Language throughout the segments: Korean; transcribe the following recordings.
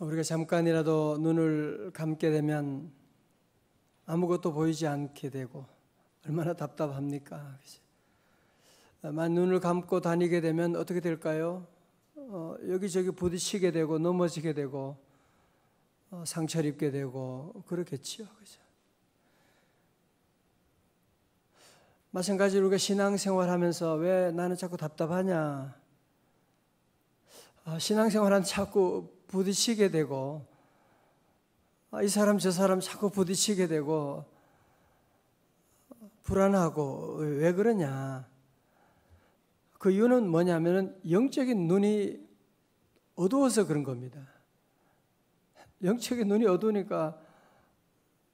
우리가 잠깐이라도 눈을 감게 되면 아무것도 보이지 않게 되고 얼마나 답답합니까? 만 눈을 감고 다니게 되면 어떻게 될까요? 여기저기 부딪히게 되고 넘어지게 되고 상처를 입게 되고 그렇겠지요. 그죠? 마찬가지로 우리가 신앙생활하면서 왜 나는 자꾸 답답하냐? 신앙생활하면 자꾸 부딪히게 되고 이 사람 저 사람 자꾸 부딪히게 되고 불안하고 왜 그러냐? 그 이유는 뭐냐면은 영적인 눈이 어두워서 그런 겁니다. 영적인 눈이 어두우니까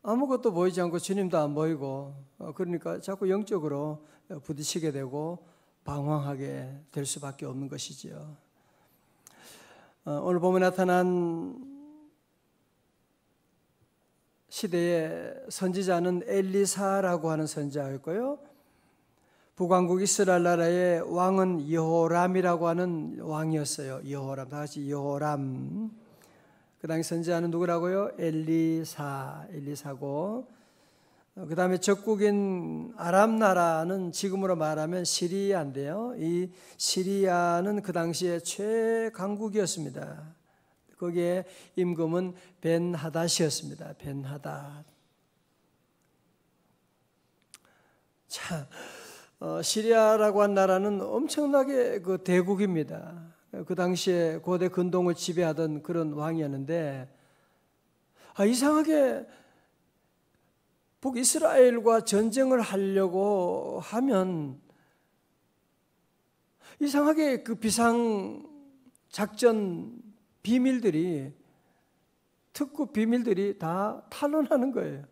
아무것도 보이지 않고 주님도 안 보이고 그러니까 자꾸 영적으로 부딪히게 되고 방황하게 될 수밖에 없는 것이지요. 오늘 보면 나타난 시대의 선지자는 엘리사라고 하는 선지자였고요. 북왕국 이스라엘 나라의 왕은 여호람이라고 하는 왕이었어요. 여호람, 다 같이 여호람. 그 당시 선지자는 누구라고요? 엘리사고 그 다음에 적국인 아람 나라는 지금으로 말하면 시리아인데요. 이 시리아는 그 당시에 최강국이었습니다. 거기에 임금은 벤하닷이었습니다. 벤하닷. 자, 시리아라고 한 나라는 엄청나게 그 대국입니다. 그 당시에 고대 근동을 지배하던 그런 왕이었는데 이상하게 북이스라엘과 전쟁을 하려고 하면 이상하게 그 비상작전 비밀들이 특급 비밀들이 다 탄로나는 거예요.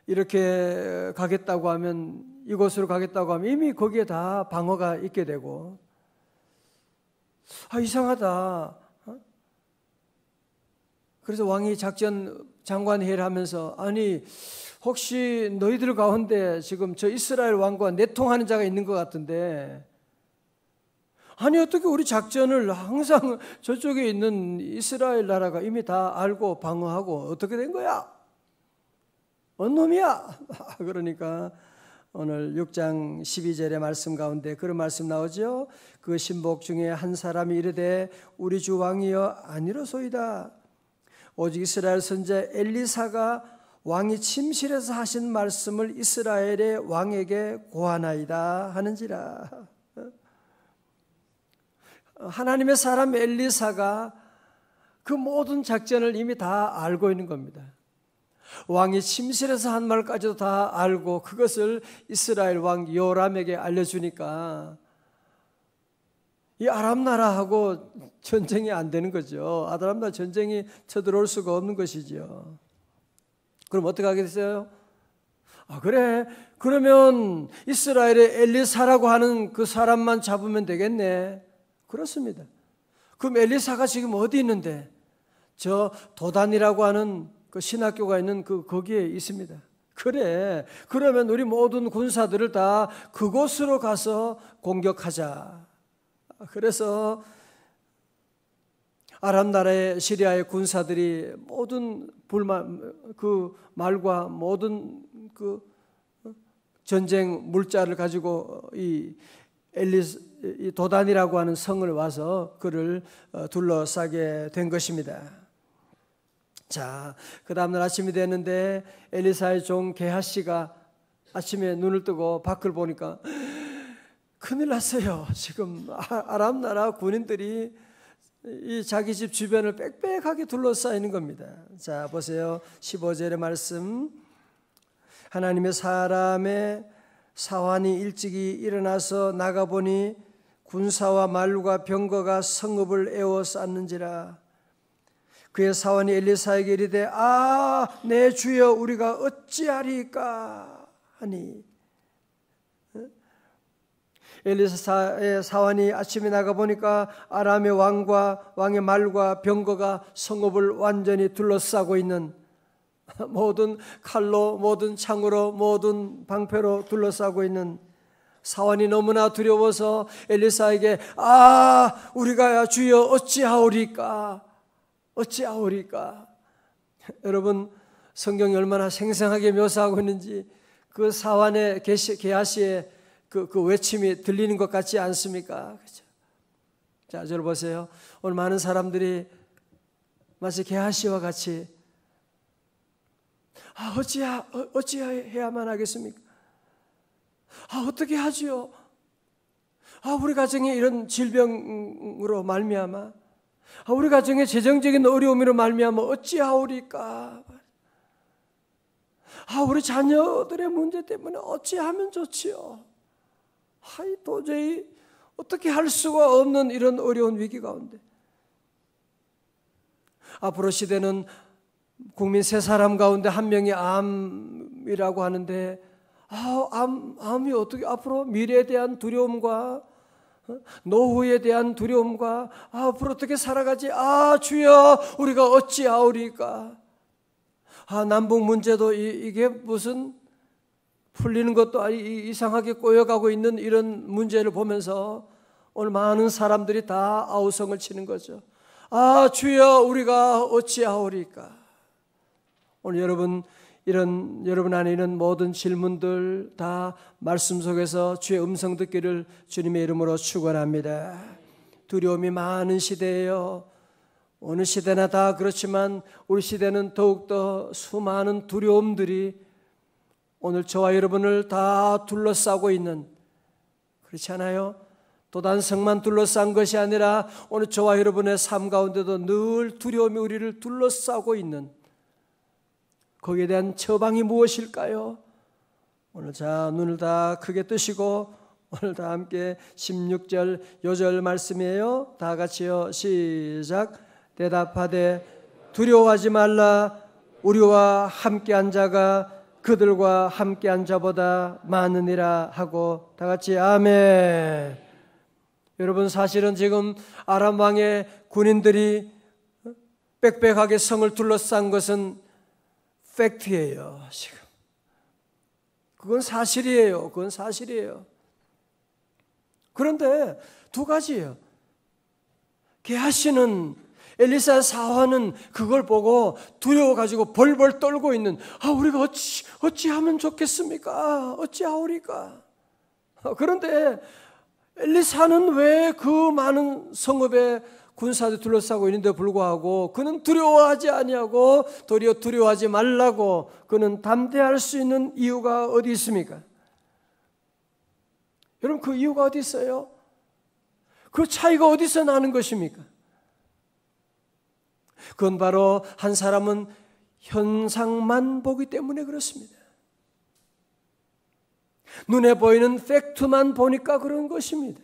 이렇게 가겠다고 하면 이곳으로 가겠다고 하면 이미 거기에 다 방어가 있게 되고 이상하다. 그래서 왕이 작전 장관회의를 하면서 아니 혹시 너희들 가운데 지금 저 이스라엘 왕과 내통하는 자가 있는 것 같은데 아니 어떻게 우리 작전을 항상 저쪽에 있는 이스라엘 나라가 이미 다 알고 방어하고 어떻게 된 거야? 어느 놈이야? 그러니까 오늘 6장 12절의 말씀 가운데 그런 말씀 나오죠. 그 신복 중에 한 사람이 이르되 우리 주 왕이여 아니로소이다. 오직 이스라엘 선지자 엘리사가 왕이 침실에서 하신 말씀을 이스라엘의 왕에게 고하나이다 하는지라. 하나님의 사람 엘리사가 그 모든 작전을 이미 다 알고 있는 겁니다. 왕이 침실에서 한 말까지도 다 알고 그것을 이스라엘 왕 요람에게 알려주니까 이 아람 나라하고 전쟁이 안 되는 거죠. 아람 나라 전쟁이 쳐들어올 수가 없는 것이죠. 그럼 어떻게 하게 됐어요? 그래 그러면 이스라엘의 엘리사라고 하는 그 사람만 잡으면 되겠네. 그렇습니다. 그럼 엘리사가 지금 어디 있는데? 저 도단이라고 하는 그 신학교가 있는 거기에 있습니다. 그래 그러면 우리 모든 군사들을 다 그곳으로 가서 공격하자. 그래서 아람 나라의 시리아의 군사들이 모든 그 말과 모든 그 전쟁 물자를 가지고 이 도단이라고 하는 성을 와서 그를 둘러싸게 된 것입니다. 자, 그 다음날 아침이 됐는데 엘리사의 종 게하시가 아침에 눈을 뜨고 밖을 보니까 큰일 났어요. 지금 아람 나라 군인들이 이 자기 집 주변을 빽빽하게 둘러싸이는 겁니다. 자, 보세요. 15절의 말씀. 하나님의 사람의 사환이 일찍이 일어나서 나가보니 군사와 말과 병거가 성읍을 에워쌌는지라. 그의 사환이 엘리사에게 이르되 내 주여 우리가 어찌하리까 하니 엘리사의 사환이 아침에 나가보니까 아람의 왕과 왕의 말과 병거가 성읍을 완전히 둘러싸고 있는 모든 칼로 모든 창으로 모든 방패로 둘러싸고 있는 사환이 너무나 두려워서 엘리사에게 우리가 주여 어찌하오리까 어찌하오리까? 여러분, 성경이 얼마나 생생하게 묘사하고 있는지 그 사환의 게하시의 그 외침이 들리는 것 같지 않습니까? 그렇죠? 자, 저를 보세요. 오늘 많은 사람들이 마치 게하시와 같이 어찌해야만 하겠습니까? 어떻게 하지요? 우리 가정에 이런 질병으로 말미암아, 우리 가정에 재정적인 어려움으로 말미암아 어찌하오리까? 우리 자녀들의 문제 때문에 어찌하면 좋지요? 도저히 어떻게 할 수가 없는 이런 어려운 위기 가운데 앞으로 시대는 국민 3사람 가운데 1명이 암이라고 하는데 암이 어떻게 앞으로 미래에 대한 두려움과 노후에 대한 두려움과 앞으로 어떻게 살아가지? 주여 우리가 어찌하오리까? 남북 문제도 이게 무슨 풀리는 것도 아니 이상하게 꼬여가고 있는 이런 문제를 보면서 오늘 많은 사람들이 다 아우성을 치는 거죠. 주여 우리가 어찌하오리까? 오늘 여러분 안에 있는 모든 질문들 다 말씀 속에서 주의 음성 듣기를 주님의 이름으로 축원합니다. 두려움이 많은 시대예요. 어느 시대나 다 그렇지만 우리 시대는 더욱더 수많은 두려움들이 오늘 저와 여러분을 다 둘러싸고 있는, 그렇지 않아요? 도단성만 둘러싼 것이 아니라 오늘 저와 여러분의 삶 가운데도 늘 두려움이 우리를 둘러싸고 있는, 거기에 대한 처방이 무엇일까요? 오늘 자 눈을 다 크게 뜨시고 오늘 다 함께 16절 요절 말씀이에요. 다 같이요. 시작. 대답하되 두려워하지 말라. 우리와 함께한 자가 그들과 함께한 자보다 많으니라 하고 다 같이 아멘. 여러분, 사실은 지금 아람 왕의 군인들이 빽빽하게 성을 둘러싼 것은 팩트예요. 지금 그건 사실이에요. 그건 사실이에요. 그런데 두 가지예요. 게하시는 엘리사 사환은 그걸 보고 두려워가지고 벌벌 떨고 있는, 우리가 어찌하면 좋겠습니까? 어찌하오리까? 그런데 엘리사는 왜 그 많은 성읍에 군사들 둘러싸고 있는데 불구하고 그는 두려워하지 아니하고 도리어 두려워하지 말라고 그는 담대할 수 있는 이유가 어디 있습니까? 여러분, 그 이유가 어디 있어요? 그 차이가 어디서 나는 것입니까? 그건 바로 한 사람은 현상만 보기 때문에 그렇습니다. 눈에 보이는 팩트만 보니까 그런 것입니다.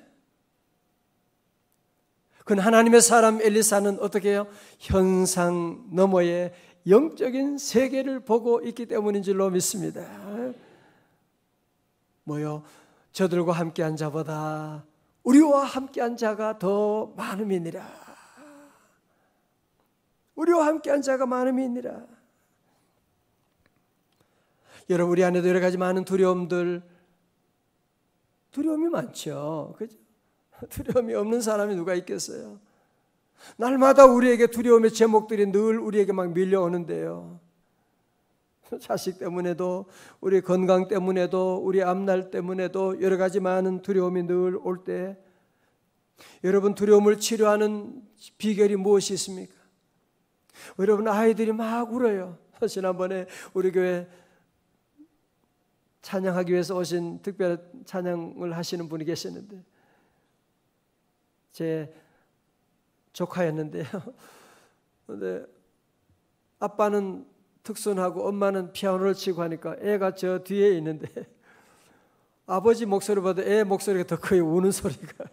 그건 하나님의 사람 엘리사는 어떻게 해요? 현상 너머의 영적인 세계를 보고 있기 때문인 줄로 믿습니다. 뭐요? 저들과 함께한 자보다 우리와 함께한 자가 더 많음이니라. 우리와 함께한 자가 많음이니라. 여러분, 우리 안에도 여러 가지 많은 두려움이 많죠. 그죠? 두려움이 없는 사람이 누가 있겠어요? 날마다 우리에게 두려움의 제목들이 늘 우리에게 막 밀려오는데요. 자식 때문에도, 우리 건강 때문에도, 우리 앞날 때문에도 여러 가지 많은 두려움이 늘 올 때, 여러분, 두려움을 치료하는 비결이 무엇이 있습니까? 여러분, 아이들이 막 울어요. 지난번에 우리 교회 찬양하기 위해서 오신 특별 찬양을 하시는 분이 계셨는데, 제 조카였는데요. 근데 아빠는 특손하고 엄마는 피아노를 치고 하니까 애가 저 뒤에 있는데 아버지 목소리보다 애 목소리가 더 커요. 우는 소리가.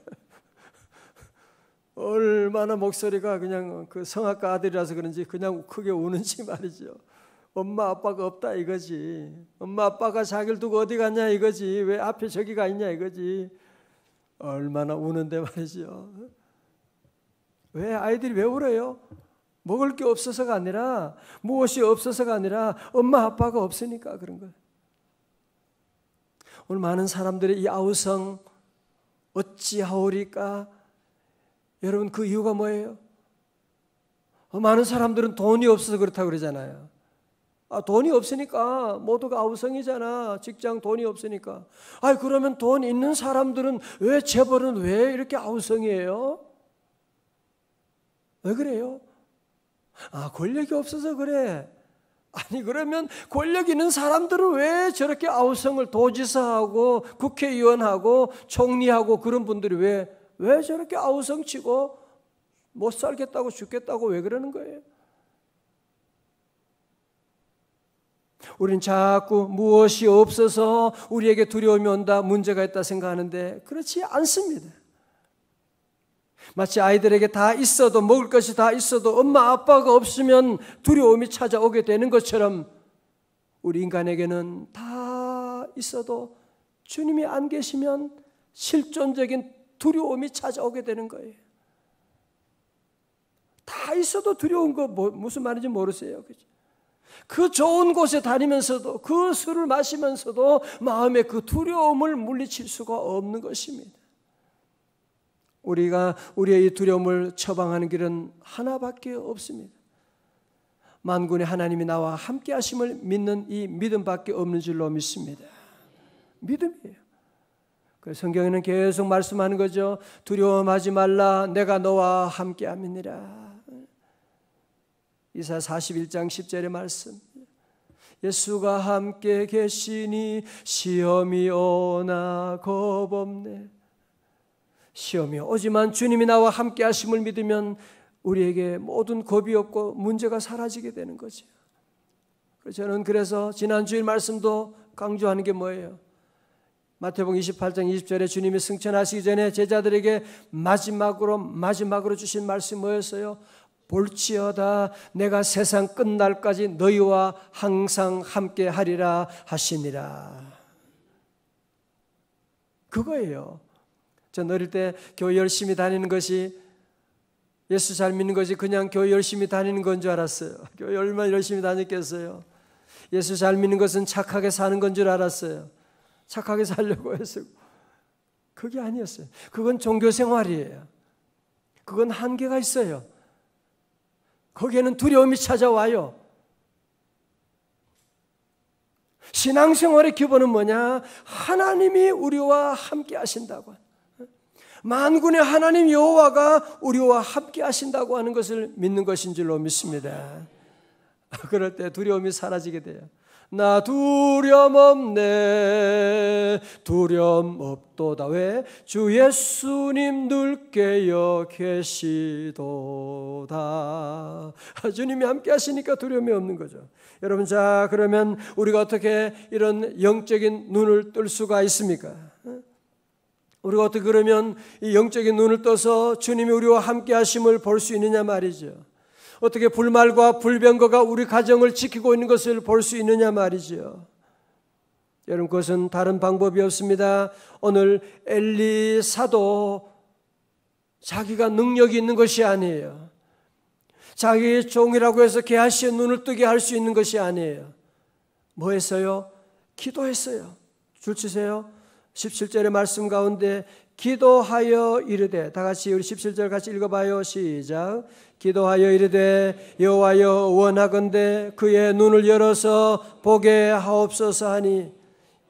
얼마나 목소리가 그냥 그 성악가 아들이라서 그런지 그냥 크게 우는지 말이죠. 엄마 아빠가 없다 이거지. 엄마 아빠가 자기를 두고 어디 갔냐 이거지. 왜 앞에 저기가 있냐 이거지. 얼마나 우는데 말이죠. 왜 아이들이 왜 울어요? 먹을 게 없어서가 아니라, 무엇이 없어서가 아니라 엄마 아빠가 없으니까 그런 거예요. 오늘 많은 사람들의 이 아우성 어찌하오리까? 여러분, 그 이유가 뭐예요? 많은 사람들은 돈이 없어서 그렇다고 그러잖아요. 돈이 없으니까 모두가 아우성이잖아. 직장 돈이 없으니까. 그러면 돈 있는 사람들은 왜 재벌은 왜 이렇게 아우성이에요? 왜 그래요? 권력이 없어서 그래. 그러면 권력 있는 사람들은 왜 저렇게 아우성을 도지사하고 국회의원하고 총리하고 그런 분들이 왜 저렇게 아우성치고 못 살겠다고 죽겠다고 왜 그러는 거예요? 우린 자꾸 무엇이 없어서 우리에게 두려움이 온다, 문제가 있다 생각하는데 그렇지 않습니다. 마치 아이들에게 다 있어도, 먹을 것이 다 있어도 엄마 아빠가 없으면 두려움이 찾아오게 되는 것처럼 우리 인간에게는 다 있어도 주님이 안 계시면 실존적인 두려움이 찾아오게 되는 거예요. 다 있어도 두려운 거 무슨 말인지 모르세요. 그죠? 그 좋은 곳에 다니면서도, 그 술을 마시면서도 마음의 그 두려움을 물리칠 수가 없는 것입니다. 우리가 우리의 이 두려움을 처방하는 길은 하나밖에 없습니다. 만군의 하나님이 나와 함께 하심을 믿는 이 믿음밖에 없는 줄로 믿습니다. 믿음이에요. 그 성경에는 계속 말씀하는 거죠. 두려워하지 말라, 내가 너와 함께 함이니라. 이사야 41장 10절의 말씀. 예수가 함께 계시니 시험이 오나 겁없네. 시험이 오지만 주님이 나와 함께 하심을 믿으면 우리에게 모든 겁이 없고 문제가 사라지게 되는 거죠. 저는 그래서 지난 주일 말씀도 강조하는 게 뭐예요? 마태복음 28장 20절에 주님이 승천하시기 전에 제자들에게 마지막으로 주신 말씀이 뭐였어요? 볼지어다 내가 세상 끝날까지 너희와 항상 함께 하리라 하시니라. 그거예요. 전 어릴 때 교회 열심히 다니는 것이, 예수 잘 믿는 것이 그냥 교회 열심히 다니는 건 줄 알았어요. 교회 얼마나 열심히 다녔겠어요. 예수 잘 믿는 것은 착하게 사는 건 줄 알았어요. 착하게 살려고 해서. 그게 아니었어요. 그건 종교생활이에요. 그건 한계가 있어요. 거기에는 두려움이 찾아와요. 신앙생활의 기본은 뭐냐? 하나님이 우리와 함께 하신다고. 만군의 하나님 여호와가 우리와 함께 하신다고 하는 것을 믿는 것인 줄로 믿습니다. 그럴 때 두려움이 사라지게 돼요. 나 두려움 없네, 두려움 없도다. 왜? 주 예수님 늘 깨어 계시도다. 주님이 함께 하시니까 두려움이 없는 거죠. 여러분, 자, 그러면 우리가 어떻게 이런 영적인 눈을 뜰 수가 있습니까? 우리가 어떻게 그러면 이 영적인 눈을 떠서 주님이 우리와 함께 하심을 볼 수 있느냐 말이죠. 어떻게 불말과 불병거가 우리 가정을 지키고 있는 것을 볼 수 있느냐 말이죠. 여러분, 그것은 다른 방법이 없습니다. 오늘 엘리사도 자기가 능력이 있는 것이 아니에요. 자기 종이라고 해서 게하시의 눈을 뜨게 할 수 있는 것이 아니에요. 뭐 했어요? 기도했어요. 줄 치세요. 17절의 말씀 가운데 기도하여 이르되, 다 같이 우리 17절 같이 읽어봐요. 시작. 기도하여 이르되 여호와여 원하건대 그의 눈을 열어서 보게 하옵소서 하니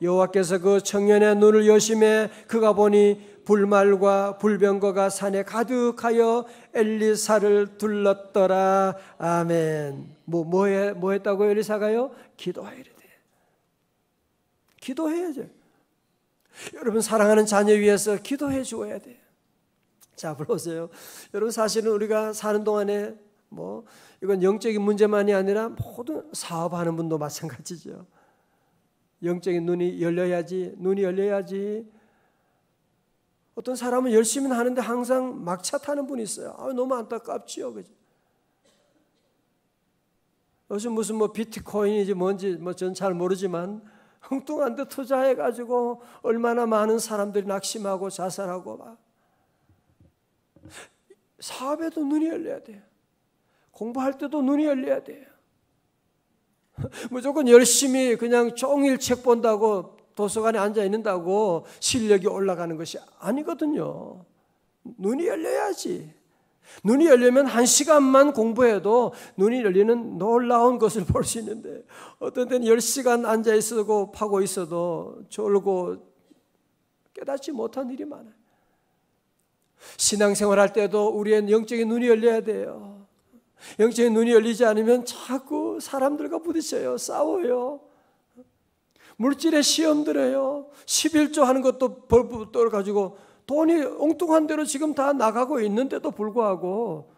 여호와께서 그 청년의 눈을 여심해 그가 보니 불말과 불병거가 산에 가득하여 엘리사를 둘렀더라. 아멘. 뭐 했다고요? 엘리사가요? 기도하여 이르되. 기도해야죠. 여러분, 사랑하는 자녀 위해서 기도해 주어야 돼요. 자, 불러보세요. 여러분, 사실은 우리가 사는 동안에 이건 영적인 문제만이 아니라 모든 사업하는 분도 마찬가지죠. 영적인 눈이 열려야지. 어떤 사람은 열심히 하는데 항상 막차 타는 분이 있어요. 너무 안타깝지요. 그죠? 요즘 무슨 비트코인이지 뭔지 전 잘 모르지만 엉뚱한 데 투자해가지고 얼마나 많은 사람들이 낙심하고 자살하고 막. 사업에도 눈이 열려야 돼요. 공부할 때도 눈이 열려야 돼요. 무조건 열심히 그냥 종일 책 본다고 도서관에 앉아 있는다고 실력이 올라가는 것이 아니거든요. 눈이 열려야지. 눈이 열리면 1시간만 공부해도 눈이 열리는 놀라운 것을 볼 수 있는데 어떤 때는 10시간 앉아 있고 파고 있어도 졸고 깨닫지 못한 일이 많아요. 신앙생활할 때도 우리의 영적인 눈이 열려야 돼요. 영적인 눈이 열리지 않으면 자꾸 사람들과 부딪혀요. 싸워요. 물질에 시험 들어요. 11조 하는 것도 벌부 떨어가지고 돈이 엉뚱한 대로 지금 다 나가고 있는데도 불구하고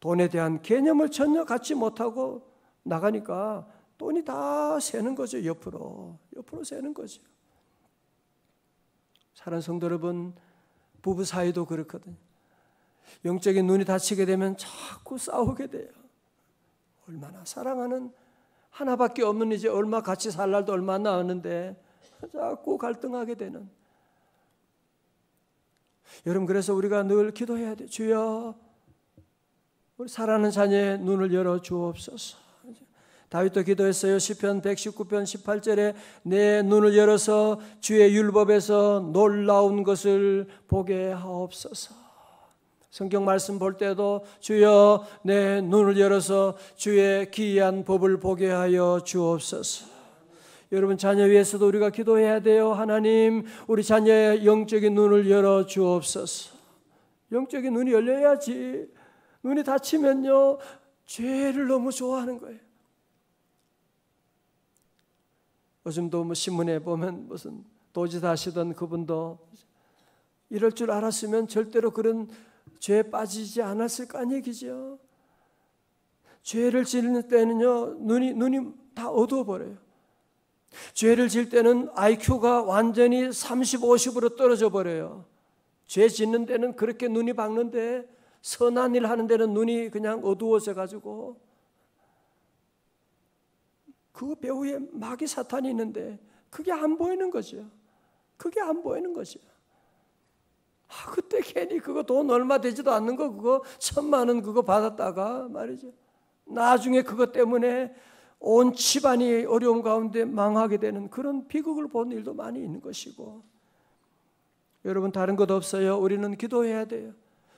돈에 대한 개념을 전혀 갖지 못하고 나가니까 돈이 다 새는 거죠. 옆으로 새는 거죠. 사랑하는 성도 여러분, 부부 사이도 그렇거든요. 영적인 눈이 닫히게 되면 자꾸 싸우게 돼요. 얼마나 사랑하는 하나밖에 없는 이제 얼마 같이 살 날도 얼마 안 남았는데 자꾸 갈등하게 되는. 여러분, 그래서 우리가 늘 기도해야 돼요. 주여, 우리 사랑하는 자녀의 눈을 열어 주옵소서. 다윗도 기도했어요. 시편 119편 18절에 내 눈을 열어서 주의 율법에서 놀라운 것을 보게 하옵소서. 성경 말씀 볼 때도 주여 내 눈을 열어서 주의 기이한 법을 보게 하여 주옵소서. 여러분, 자녀 위해서도 우리가 기도해야 돼요. 하나님, 우리 자녀의 영적인 눈을 열어 주옵소서. 영적인 눈이 열려야지. 눈이 닫히면요, 죄를 너무 좋아하는 거예요. 요즘도 신문에 보면 무슨 도지사 하시던 그분도 이럴 줄 알았으면 절대로 그런 죄에 빠지지 않았을 거 아니 얘기죠. 죄를 지을 때는요, 눈이 다 어두워버려요. 죄를 지을 때는 IQ가 완전히 30, 50으로 떨어져 버려요. 죄 짓는 데는 그렇게 눈이 밝는데 선한 일 하는 데는 눈이 그냥 어두워져 가지고 그 배후에 마귀 사탄이 있는데 그게 안 보이는 거죠. 그게 안 보이는 거죠. 그때 괜히 그거 돈 얼마 되지도 않는 거 그거 1,000만 원 그거 받았다가 말이죠. 나중에 그것 때문에 온 집안이 어려움 가운데 망하게 되는 그런 비극을 본 일도 많이 있는 것이고, 여러분 다른 것 없어요. 우리는 기도해야 돼요.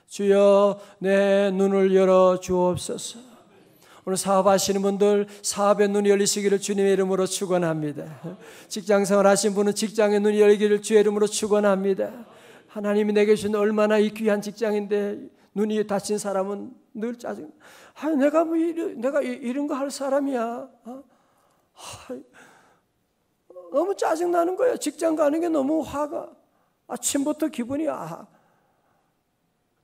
주여 내 눈을 열어 주옵소서. 오늘 사업하시는 분들 사업의 눈이 열리시기를 주님의 이름으로 축원합니다. 직장생활 하신 분은 직장의 눈이 열리기를 주의 이름으로 축원합니다. 하나님이 내게 주신 얼마나 이 귀한 직장인데 눈이 닫힌 사람은 늘 짜증. 내가 내가 이런 거 할 사람이야. 너무 짜증 나는 거야. 직장 가는 게 너무 화가. 아침부터 기분이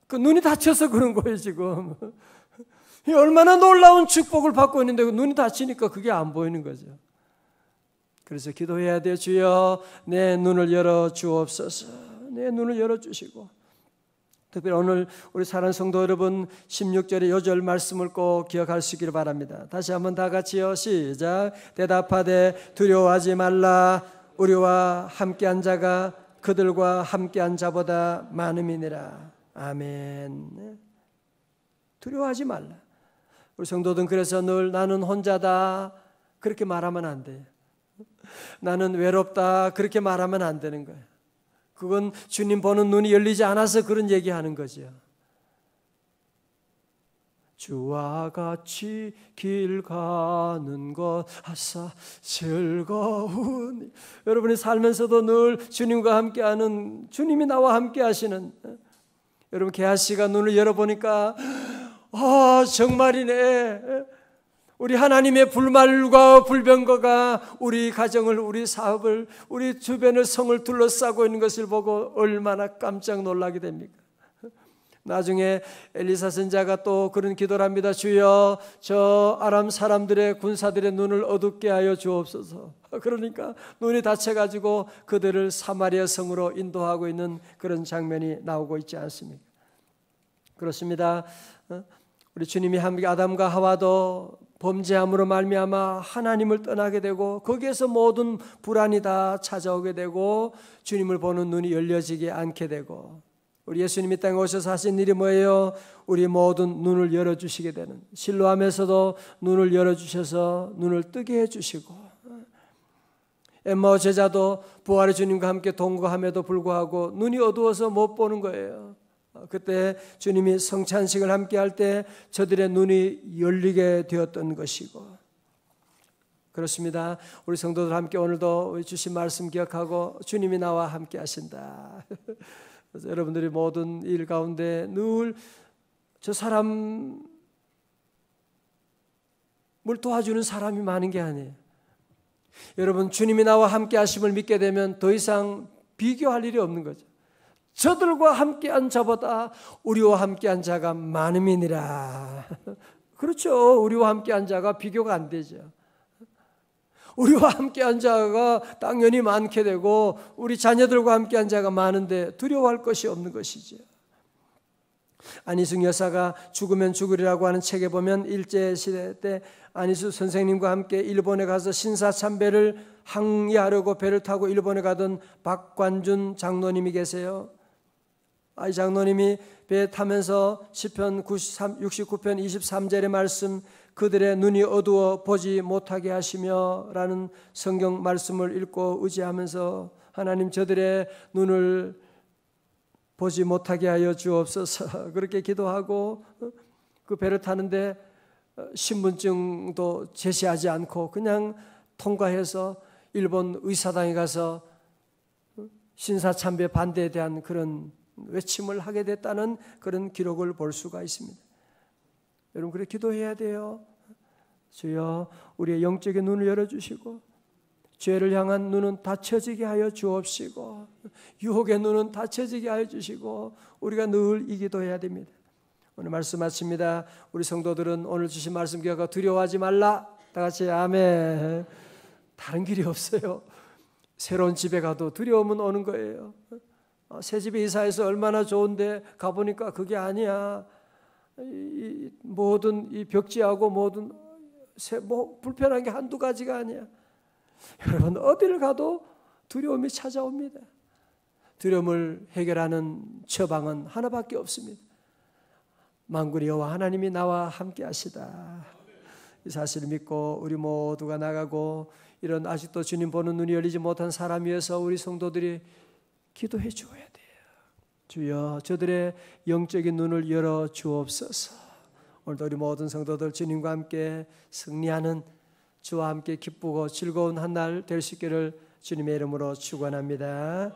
그 눈이 닫혀서 그런 거예요 지금. 얼마나 놀라운 축복을 받고 있는데 눈이 닫히니까 그게 안 보이는 거죠. 그래서 기도해야 돼요. 주여 내 눈을 열어 주옵소서. 내 눈을 열어 주시고, 특별히 오늘 우리 사랑하는 성도 여러분 16절의 요절 말씀을 꼭 기억하시기를 바랍니다. 다시 한번 다 같이요. 시작. 대답하되 두려워하지 말라. 우리와 함께한 자가 그들과 함께한 자보다 많음이니라. 아멘. 두려워하지 말라. 우리 성도들은 그래서 늘 나는 혼자다 그렇게 말하면 안 돼요. 나는 외롭다 그렇게 말하면 안 되는 거예요. 그건 주님 보는 눈이 열리지 않아서 그런 얘기하는 거죠. 주와 같이 길 가는 것 아싸 즐거운. 여러분이 살면서도 늘 주님과 함께하는, 주님이 나와 함께 하시는, 여러분 개아씨가 눈을 열어보니까 정말이네. 우리 하나님의 불말과 불병거가 우리 가정을, 우리 사업을, 우리 주변을, 성을 둘러싸고 있는 것을 보고 얼마나 깜짝 놀라게 됩니까? 나중에 엘리사 선지자가 또 그런 기도를 합니다. 주여 저 아람 사람들의 군사들의 눈을 어둡게 하여 주옵소서. 그러니까 눈이 닫혀가지고 그들을 사마리아 성으로 인도하고 있는 그런 장면이 나오고 있지 않습니까? 그렇습니다. 우리 주님이 함께 아담과 하와도 범죄함으로 말미암아 하나님을 떠나게 되고 거기에서 모든 불안이 다 찾아오게 되고 주님을 보는 눈이 열려지지 않게 되고, 우리 예수님이 땅에 오셔서 하신 일이 뭐예요? 우리 모든 눈을 열어주시게 되는, 실로암에서도 눈을 열어주셔서 눈을 뜨게 해주시고, 엠마오 제자도 부활의 주님과 함께 동거함에도 불구하고 눈이 어두워서 못 보는 거예요. 그때 주님이 성찬식을 함께 할 때 저들의 눈이 열리게 되었던 것이고, 그렇습니다. 우리 성도들 함께 오늘도 주신 말씀 기억하고 주님이 나와 함께 하신다. 그래서 여러분들이 모든 일 가운데 늘 저 사람을 도와주는 사람이 많은 게 아니에요. 여러분, 주님이 나와 함께 하심을 믿게 되면 더 이상 비교할 일이 없는 거죠. 저들과 함께한 자보다 우리와 함께한 자가 많음이니라. 그렇죠. 우리와 함께한 자가 비교가 안 되죠. 우리와 함께한 자가 당연히 많게 되고 우리 자녀들과 함께한 자가 많은데 두려워할 것이 없는 것이죠. 안희숙 여사가 죽으면 죽으리라고 하는 책에 보면 일제시대 때 안희숙 선생님과 함께 일본에 가서 신사참배를 항의하려고 배를 타고 일본에 가던 박관준 장로님이 계세요. 이 장로님이 배 타면서 시편 69편 23절의 말씀, 그들의 눈이 어두워 보지 못하게 하시며 라는 성경 말씀을 읽고 의지하면서 하나님 저들의 눈을 보지 못하게 하여 주옵소서 그렇게 기도하고 그 배를 타는데 신분증도 제시하지 않고 그냥 통과해서 일본 의사당에 가서 신사참배 반대에 대한 그런 외침을 하게 됐다는 그런 기록을 볼 수가 있습니다. 여러분, 그렇게 기도해야 돼요. 주여, 우리의 영적인 눈을 열어주시고 죄를 향한 눈은 닫혀지게 하여 주옵시고 유혹의 눈은 닫혀지게 하여 주시고 우리가 늘 이 기도해야 됩니다. 오늘 말씀 마칩니다. 우리 성도들은 오늘 주신 말씀 기억하고 두려워하지 말라. 다 같이 아멘. 다른 길이 없어요. 새로운 집에 가도 두려움은 오는 거예요. 새 집에 이사해서 얼마나 좋은데 가보니까 그게 아니야. 모든 이 벽지하고 모든 불편한 게 한두 가지가 아니야. 여러분, 어디를 가도 두려움이 찾아옵니다. 두려움을 해결하는 처방은 하나밖에 없습니다. 만군의 여호와 하나님이 나와 함께 하시다. 이 사실을 믿고 우리 모두가 나가고 이런 아직도 주님 보는 눈이 열리지 못한 사람 위해서 우리 성도들이 기도해 주어야 돼요. 주여, 저들의 영적인 눈을 열어 주옵소서. 오늘도 우리 모든 성도들 주님과 함께 승리하는, 주와 함께 기쁘고 즐거운 한 날 될 수 있기를 주님의 이름으로 축원합니다.